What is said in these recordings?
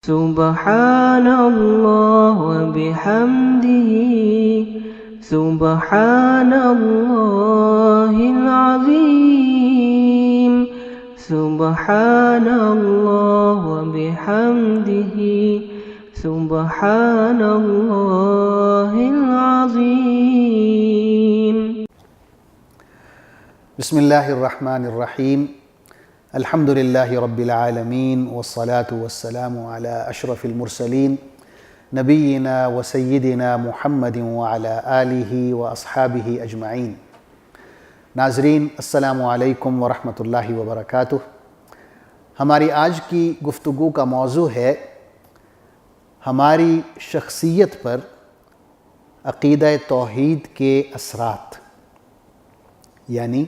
سبحان اللہ وبحمدہ سبحان اللہ العظیم سبحان اللہ وبحمدہ سبحان اللہ العظیم۔ بسم اللہ الرحمن الرحیم۔ الحمد للہ رب العالمین والصلاة والسلام علی اشرف المرسلین نبینا و سیدنا محمد وعلی آلہ و اصحابہ اجمعین۔ ناظرین السلام علیکم ورحمۃ اللہ وبرکاتہ۔ ہماری آج کی گفتگو کا موضوع ہے ہماری شخصیت پر عقیدہ توحید کے اثرات، یعنی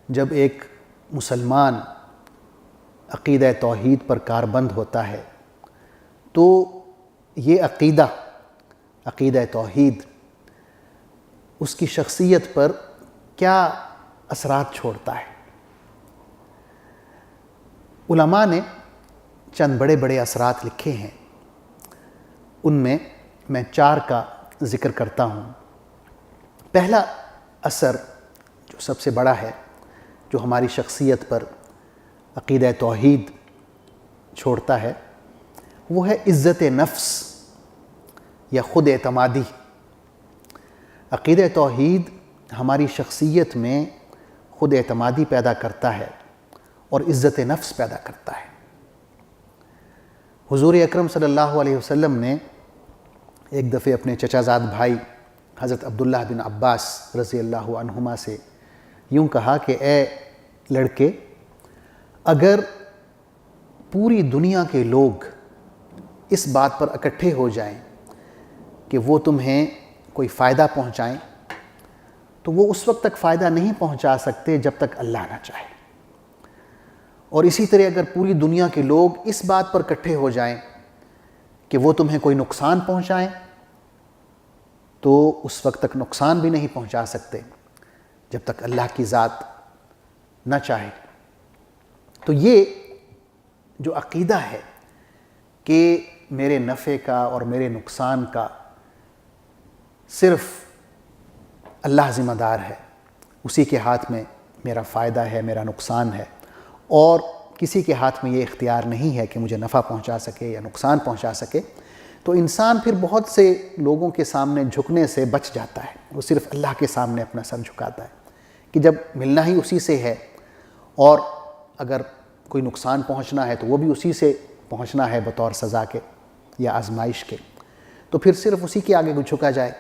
جب ایک مسلمان عقیدہ توحید پر کاربند ہوتا ہے تو یہ عقیدہ توحید اس کی شخصیت پر کیا اثرات چھوڑتا ہے۔ علماء نے چند بڑے بڑے اثرات لکھے ہیں، ان میں 4 کا ذکر کرتا ہوں۔ پہلا اثر جو سب سے بڑا ہے، جو ہماری شخصیت پر عقیدہ توحید چھوڑتا ہے، وہ ہے عزت نفس یا خود اعتمادی۔ عقیدہ توحید ہماری شخصیت میں خود اعتمادی پیدا کرتا ہے اور عزت نفس پیدا کرتا ہے۔ حضور اکرم صلی اللہ علیہ وسلم نے ایک دفعہ اپنے چچا زاد بھائی حضرت عبداللہ بن عباس رضی اللہ عنہما سے یوں کہا کہ اے لڑکے، اگر پوری دنیا کے لوگ اس بات پر اکٹھے ہو جائیں کہ وہ تمہیں کوئی فائدہ پہنچائیں تو وہ اس وقت تک فائدہ نہیں پہنچا سکتے جب تک اللہ نہ چاہے، اور اسی طرح اگر پوری دنیا کے لوگ اس بات پر اکٹھے ہو جائیں کہ وہ تمہیں کوئی نقصان پہنچائیں تو اس وقت تک نقصان بھی نہیں پہنچا سکتے جب تک اللہ کی ذات نہ چاہے۔ تو یہ جو عقیدہ ہے کہ میرے نفع کا اور میرے نقصان کا صرف اللہ ذمہ دار ہے، اسی کے ہاتھ میں میرا فائدہ ہے، میرا نقصان ہے، اور کسی کے ہاتھ میں یہ اختیار نہیں ہے کہ مجھے نفع پہنچا سکے یا نقصان پہنچا سکے، تو انسان پھر بہت سے لوگوں کے سامنے جھکنے سے بچ جاتا ہے۔ وہ صرف اللہ کے سامنے اپنا سر جھکاتا ہے کہ جب ملنا ہی اسی سے ہے، اور اگر کوئی نقصان پہنچنا ہے تو وہ بھی اسی سے پہنچنا ہے بطور سزا کے یا آزمائش کے، تو پھر صرف اسی کے آگے جھکا جائے۔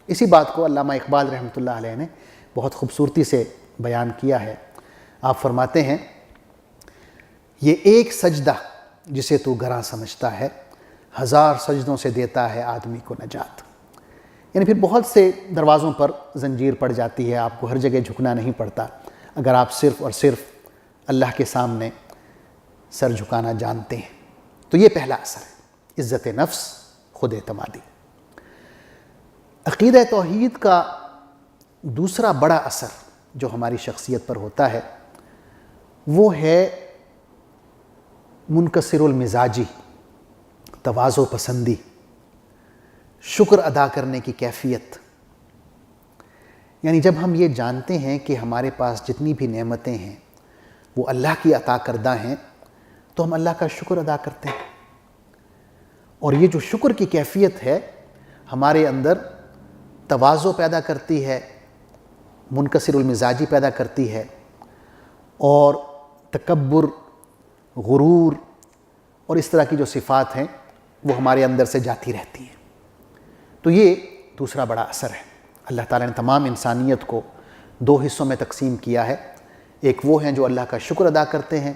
اسی بات کو علامہ اقبال رحمۃ اللہ علیہ نے بہت خوبصورتی سے بیان کیا ہے۔ آپ فرماتے ہیں، یہ ایک سجدہ جسے تو گراں سمجھتا ہے، 1000 سجدوں سے دیتا ہے آدمی کو نجات۔ یعنی پھر بہت سے دروازوں پر زنجیر پڑ جاتی ہے، آپ کو ہر جگہ جھکنا نہیں پڑتا اگر آپ صرف اور صرف اللہ کے سامنے سر جھکانا جانتے ہیں۔ تو یہ پہلا اثر ہے، عزت نفس، خود اعتمادی۔ عقیدہ توحید کا دوسرا بڑا اثر جو ہماری شخصیت پر ہوتا ہے وہ ہے منکسر المزاجی، تواضع پسندی، شکر ادا کرنے کی کیفیت۔ یعنی جب ہم یہ جانتے ہیں کہ ہمارے پاس جتنی بھی نعمتیں ہیں وہ اللہ کی عطا کردہ ہیں تو ہم اللہ کا شکر ادا کرتے ہیں، اور یہ جو شکر کی کیفیت ہے ہمارے اندر تواضع پیدا کرتی ہے، منکسر المزاجی پیدا کرتی ہے، اور تکبر، غرور اور اس طرح کی جو صفات ہیں وہ ہمارے اندر سے جاتی رہتی ہیں۔ تو یہ دوسرا بڑا اثر ہے۔ اللہ تعالیٰ نے تمام انسانیت کو 2 حصوں میں تقسیم کیا ہے، ایک وہ ہیں جو اللہ کا شکر ادا کرتے ہیں،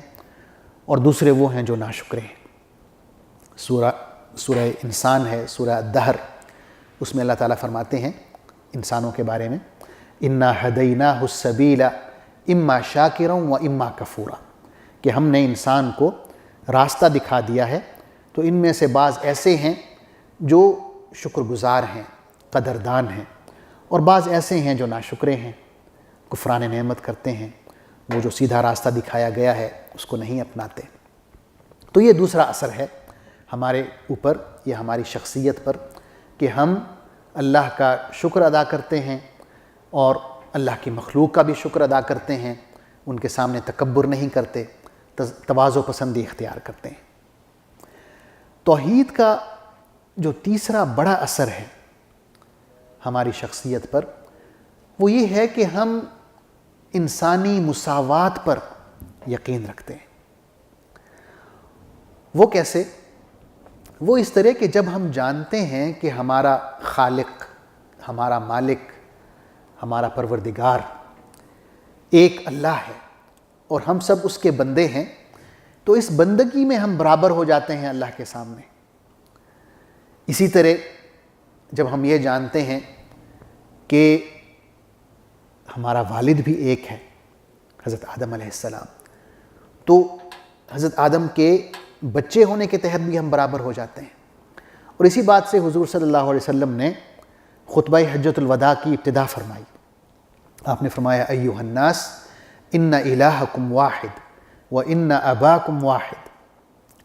اور دوسرے وہ ہیں جو ناشکرے ہیں۔ سورہ انسان ہے، سورہ الدہر، اس میں اللہ تعالیٰ فرماتے ہیں انسانوں کے بارے میں، اِنَّا هَدَيْنَاهُ السَّبِيلَ اِمَّا شَاكِرًا وَإِمَّا كَفُورًا، کہ ہم نے انسان کو راستہ دکھا دیا ہے، تو ان میں سے بعض ایسے ہیں جو شکر گزار ہیں، قدردان ہیں، اور بعض ایسے ہیں جو ناشکرے ہیں، کفران نعمت کرتے ہیں، وہ جو سیدھا راستہ دکھایا گیا ہے اس کو نہیں اپناتے۔ تو یہ دوسرا اثر ہے ہمارے اوپر یا ہماری شخصیت پر کہ ہم اللہ کا شکر ادا کرتے ہیں اور اللہ کی مخلوق کا بھی شکر ادا کرتے ہیں، ان کے سامنے تکبر نہیں کرتے، تواضع پسندی اختیار کرتے ہیں۔ توحید کا جو تیسرا بڑا اثر ہے ہماری شخصیت پر، وہ یہ ہے کہ ہم انسانی مساوات پر یقین رکھتے ہیں۔ وہ کیسے؟ وہ اس طرح کہ جب ہم جانتے ہیں کہ ہمارا خالق، ہمارا مالک، ہمارا پروردگار ایک اللہ ہے اور ہم سب اس کے بندے ہیں، تو اس بندگی میں ہم برابر ہو جاتے ہیں اللہ کے سامنے۔ اسی طرح جب ہم یہ جانتے ہیں کہ ہمارا والد بھی ایک ہے، حضرت آدم علیہ السلام، تو حضرت آدم کے بچے ہونے کے تحت بھی ہم برابر ہو جاتے ہیں۔ اور اسی بات سے حضور صلی اللہ علیہ وسلم نے خطبہ حجۃ الوداع کی ابتدا فرمائی۔ آپ نے فرمایا ایھا الناس ان الہکم واحد وان اباکم واحد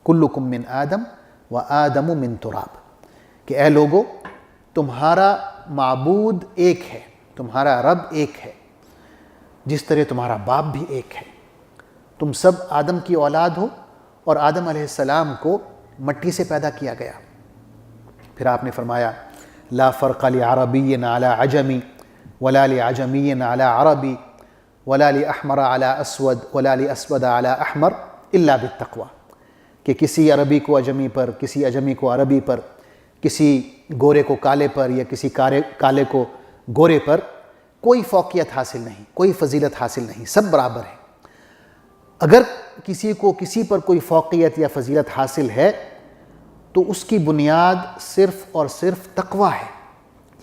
کلکم من آدم وآدم من تراب، کہ اے لوگو، تمہارا معبود ایک ہے، تمہارا رب ایک ہے، جس طرح تمہارا باپ بھی ایک ہے، تم سب آدم کی اولاد ہو اور آدم علیہ السلام کو مٹی سے پیدا کیا گیا۔ پھر آپ نے فرمایا لا فرق لعربی علی عجمی ولا لعجمی علی عربی ولا لأحمر علی اسود ولا لأسود علی احمر الا بالتقوی، کہ کسی عربی کو عجمی پر، کسی عجمی کو عربی پر، کسی گورے کو کالے پر یا کسی کالے کو گورے پر کوئی فوقیت حاصل نہیں، کوئی فضیلت حاصل نہیں، سب برابر ہیں۔ اگر کسی کو کسی پر کوئی فوقیت یا فضیلت حاصل ہے تو اس کی بنیاد صرف اور صرف تقوی ہے۔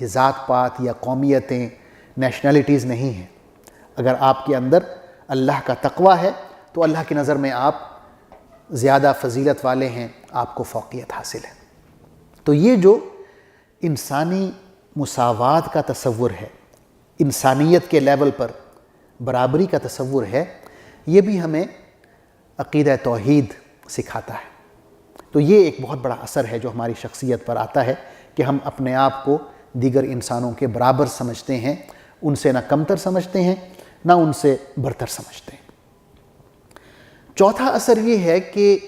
یہ ذات پات یا قومیتیں، نیشنلٹیز نہیں ہیں۔ اگر آپ کے اندر اللہ کا تقوی ہے تو اللہ کی نظر میں آپ زیادہ فضیلت والے ہیں، آپ کو فوقیت حاصل ہے۔ تو یہ جو انسانی مساوات کا تصور ہے، انسانیت کے لیول پر برابری کا تصور ہے، یہ بھی ہمیں عقیدہ توحید سکھاتا ہے۔ تو یہ ایک بہت بڑا اثر ہے جو ہماری شخصیت پر آتا ہے کہ ہم اپنے آپ کو دیگر انسانوں کے برابر سمجھتے ہیں، ان سے نہ کمتر سمجھتے ہیں نہ ان سے برتر سمجھتے ہیں۔ چوتھا اثر یہ ہے کہ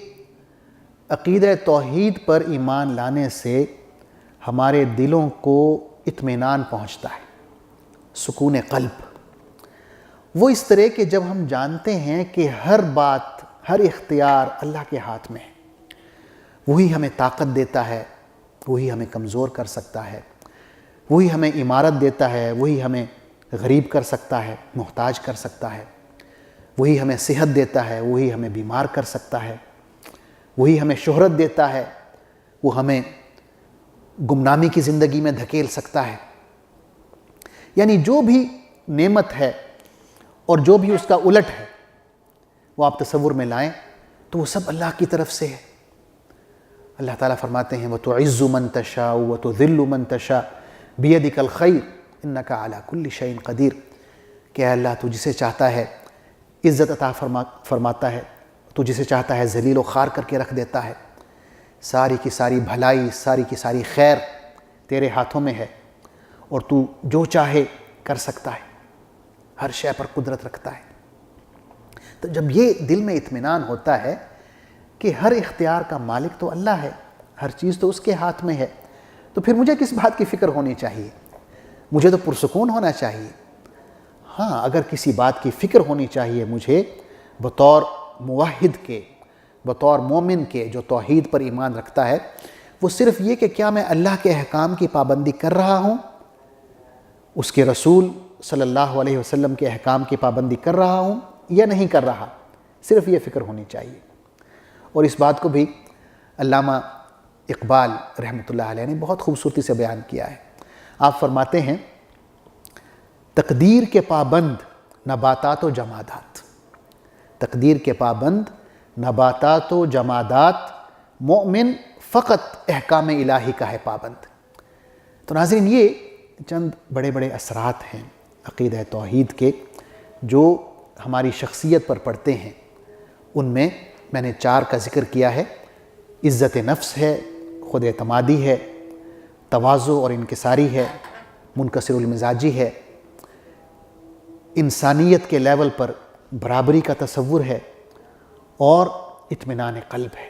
عقیدہ توحید پر ایمان لانے سے ہمارے دلوں کو اطمینان پہنچتا ہے، سکون قلب۔ وہ اس طرح کہ جب ہم جانتے ہیں کہ ہر بات، ہر اختیار اللہ کے ہاتھ میں ہے، وہی ہمیں طاقت دیتا ہے، وہی ہمیں کمزور کر سکتا ہے، وہی ہمیں عمارت دیتا ہے، وہی ہمیں غریب کر سکتا ہے، محتاج کر سکتا ہے، وہی ہمیں صحت دیتا ہے، وہی ہمیں بیمار کر سکتا ہے، وہی ہمیں شہرت دیتا ہے، وہ ہمیں گمنامی کی زندگی میں دھکیل سکتا ہے۔ یعنی جو بھی نعمت ہے اور جو بھی اس کا الٹ ہے وہ آپ تصور میں لائیں تو وہ سب اللہ کی طرف سے ہے۔ اللہ تعالیٰ فرماتے ہیں وَتُعِزُّ مَن تَشَاءُ وَتُذِلُّ مَن تَشَاءُ بِيَدِكَ الْخَيْرُ إِنَّكَ عَلَى كُلِّ شَيْءٍ قَدِيرٌ، کہ اے اللہ تو جسے چاہتا ہے عزت عطا فرماتا ہے، تو جسے چاہتا ہے ذلیل و خوار کر کے رکھ دیتا ہے۔ ساری کی ساری بھلائی، ساری کی ساری خیر تیرے ہاتھوں میں ہے اور تو جو چاہے کر سکتا ہے، ہر شے پر قدرت رکھتا ہے۔ تو جب یہ دل میں اطمینان ہوتا ہے کہ ہر اختیار کا مالک تو اللہ ہے، ہر چیز تو اس کے ہاتھ میں ہے، تو پھر مجھے کس بات کی فکر ہونی چاہیے؟ مجھے تو پرسکون ہونا چاہیے۔ ہاں، اگر کسی بات کی فکر ہونی چاہیے مجھے بطور موحد کے، بطور مومن کے جو توحید پر ایمان رکھتا ہے، وہ صرف یہ کہ کیا میں اللہ کے احکام کی پابندی کر رہا ہوں، اس کے رسول صلی اللہ علیہ وسلم کے احکام کی پابندی کر رہا ہوں یا نہیں کر رہا، صرف یہ فکر ہونی چاہیے۔ اور اس بات کو بھی علامہ اقبال رحمۃ اللہ علیہ نے بہت خوبصورتی سے بیان کیا ہے۔ آپ فرماتے ہیں تقدیر کے پابند نباتات و جمادات، تقدیر کے پابند نباتات و جمادات، مومن فقط احکام الہی کا ہے پابند۔ تو ناظرین، یہ چند بڑے بڑے اثرات ہیں عقیدہ توحید کے جو ہماری شخصیت پر پڑتے ہیں۔ ان میں نے 4 کا ذکر کیا ہے عزت نفس ہے، خود اعتمادی ہے، تواضع اور انکساری ہے، منکسر المزاجی ہے، انسانیت کے لیول پر برابری کا تصور ہے، اور اطمینان قلب ہے،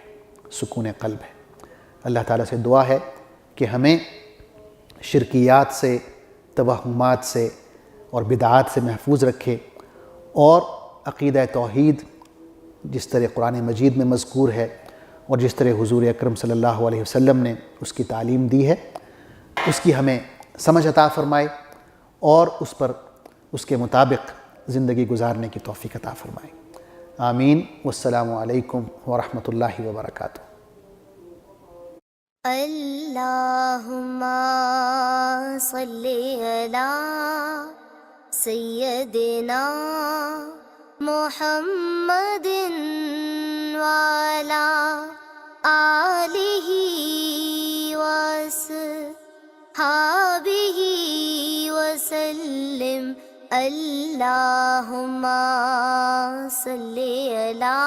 سکون قلب ہے۔ اللہ تعالیٰ سے دعا ہے کہ ہمیں شرکیات سے، توہمات سے اور بدعات سے محفوظ رکھے، اور عقیدہ توحید جس طرح قرآن مجید میں مذکور ہے اور جس طرح حضور اکرم صلی اللہ علیہ وسلم نے اس کی تعلیم دی ہے، اس کی ہمیں سمجھ عطا فرمائے اور اس پر اس کے مطابق زندگی گزارنے کی توفیق عطا فرمائے۔ آمین۔ والسلام علیکم ورحمۃ اللہ وبرکاتہ۔ اللہم صلی علی سیدنا محمد وعلی آلہ وصحبہ وسلم۔ اللہم صلی علی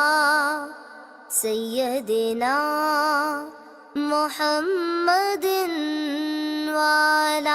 سیدنا محمد وعلی